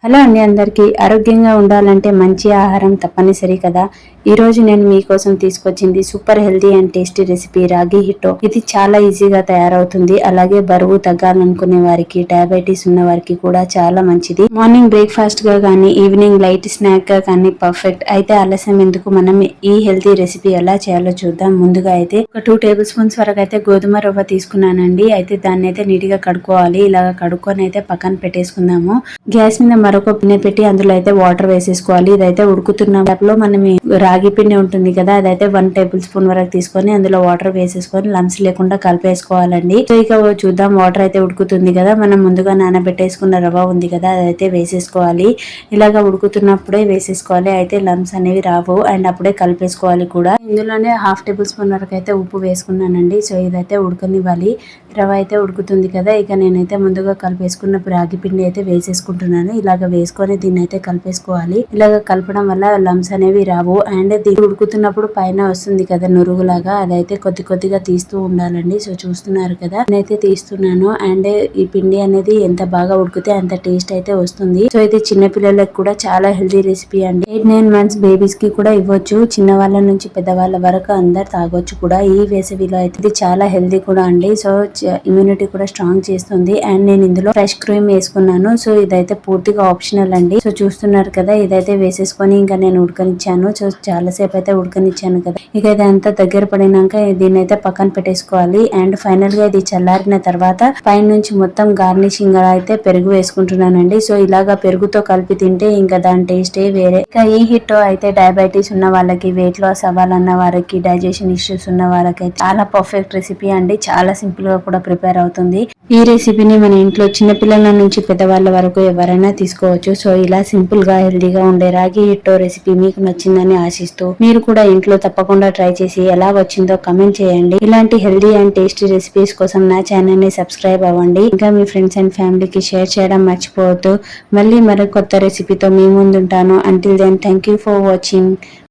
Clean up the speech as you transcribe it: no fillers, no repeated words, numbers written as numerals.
Hello అండి, అందరికీ ఆరోగ్యంగా ఉండాలంటే మంచి ఆహారం తప్పనిసరి కదా. ఈ రోజు నేను మీకోసం తీసుకొచ్చింది super healthy and tasty recipe రాగి హిట్టో. ఇది చాలా ఈజీగా తయారవుతుంది. అలాగే బరువు తగ్గాలనుకునే వారికి, డయాబెటీస్ ఉన్న వారికి కూడా చాలా మంచిది. మార్నింగ్ బ్రేక్ఫాస్ట్ గా కానీ, ఈవినింగ్ లైట్ స్నాక్ గా కానీ పర్ఫెక్ట్. అయితే ఆలస్యం ఎందుకు, మనం ఈ హెల్తీ రెసిపీ ఎలా చేయాలో చూద్దాం. ముందుగా అయితే ఒక 2 టేబుల్ స్పూన్స్ వరకు అయితే గోధుమ రవ్వ తీసుకున్నానండి. అయితే దాన్ని అయితే నీట్ గా కడుక్కోవాలి. ఇలాగ కడుక్కొని అయితే పక్కన పెట్టేసుకుందాము. గ్యాస్ మీద మరొక గిన్నె పెట్టి అందులో అయితే వాటర్ వేసేసుకోవాలి. ఇదైతే ఉడుకుతున్న లో మనం రాగి పిండి ఉంటుంది కదా, అదైతే 1 టేబుల్ స్పూన్ వరకు తీసుకొని అందులో వాటర్ వేసేసుకొని లంప్స్ లేకుండా కలిపేసుకోవాలండి. సో ఇక చూద్దాం, వాటర్ అయితే ఉడుకుతుంది కదా. మనం ముందుగా నానబెట్టేసుకున్న రవ్వ ఉంది కదా, అదైతే వేసేసుకోవాలి. ఇలాగా ఉడుకుతున్నప్పుడే వేసేసుకోవాలి. అయితే లంప్స్ అనేవి రావు అండ్ అప్పుడే కలిపేసుకోవాలి కూడా. ఇందులోనే 1/2 టేబుల్ స్పూన్ వరకు అయితే ఉప్పు వేసుకున్నానండి. సో ఇదైతే ఉడకనివ్వాలి. రవ్వ అయితే ఉడుకుతుంది కదా, ఇక నేనైతే ముందుగా కలిపేసుకున్న రాగి పిండి అయితే వేసేసుకుంటున్నాను. ఇలాగ వేసుకొని దీన్ని అయితే కలిపేసుకోవాలి. ఇలాగ కలపడం వల్ల లంప్స్ అనేవి రావు. అండ్ దీన్ని ఉడుకుతున్నప్పుడు పైన వస్తుంది కదా నురుగులాగా, అదైతే కొద్ది కొద్దిగా తీస్తూ ఉండాలండి. సో చూస్తున్నారు కదా, నేనైతే తీస్తున్నాను. అండ్ ఈ పిండి అనేది ఎంత బాగా ఉడికితే అంత టేస్ట్ అయితే వస్తుంది. సో ఇది చిన్న పిల్లలకు కూడా చాలా హెల్తీ రెసిపీ అండి. 8-9 మంత్స్ బేబీస్ కి కూడా ఇవ్వచ్చు. చిన్న వాళ్ళ నుంచి పెద్దవాళ్ళ వరకు అందరు తాగొచ్చు కూడా. ఈ వేసవిలో అయితే ఇది చాలా హెల్తీ కూడా అండి. సో ఇమ్యూనిటీ కూడా స్ట్రాంగ్ చేస్తుంది. అండ్ నేను ఇందులో ఫ్రెష్ క్రీమ్ వేసుకున్నాను. సో ఇదైతే పూర్తిగా ఆప్షనల్ అండి. సో చూస్తున్నారు కదా, ఇదైతే వేసేసుకొని ఇంకా నేను ఉడకనిచ్చాను. సో చాలా సేపు అయితే ఉడకనిచ్చాను కదా. ఇక ఇదంతా దగ్గర పడినాక దీన్ని అయితే పక్కన పెట్టేసుకోవాలి. అండ్ ఫైనల్ గా ఇది చల్లారిన తర్వాత పైన నుంచి మొత్తం గార్నిషింగ్ అయితే పెరుగు వేసుకుంటున్నానండి. సో ఇలాగా పెరుగుతో కలిపి తింటే ఇంకా దాని టేస్టే వేరే. ఇక ఈ హిట్ అయితే డయాబెటీస్ ఉన్న వాళ్ళకి, వెయిట్ లాస్ అవ్వాలన్న వారికి, డైజెషన్ ఇష్యూస్ ఉన్న వాళ్ళకి చాలా పర్ఫెక్ట్ రెసిపీ అండి. చాలా సింపుల్ గా కూడా ప్రిపేర్ అవుతుంది. ఈ రెసిపీని మన ఇంట్లో చిన్నపిల్లల నుంచి పెద్దవాళ్ళ వరకు ఎవరైనా తీసుకోవచ్చు. సో ఇలా సింపుల్ గా హెల్దీగా ఉండే రాగి హిట్టో రెసిపీ మీకు నచ్చిందని ఆశిస్తూ, మీరు కూడా ఇంట్లో తప్పకుండా ట్రై చేసి ఎలా వచ్చిందో కమెంట్ చేయండి. ఇలాంటి హెల్దీ అండ్ టేస్టీ రెసిపీస్ కోసం నా ఛానల్ ని సబ్స్క్రైబ్ అవ్వండి. ఇంకా మీ ఫ్రెండ్స్ అండ్ ఫ్యామిలీకి షేర్ చేయడం మర్చిపోవద్దు. మళ్ళీ మరో కొత్త రెసిపీతో మీ ముందుంటాను. Until then, thank you for watching.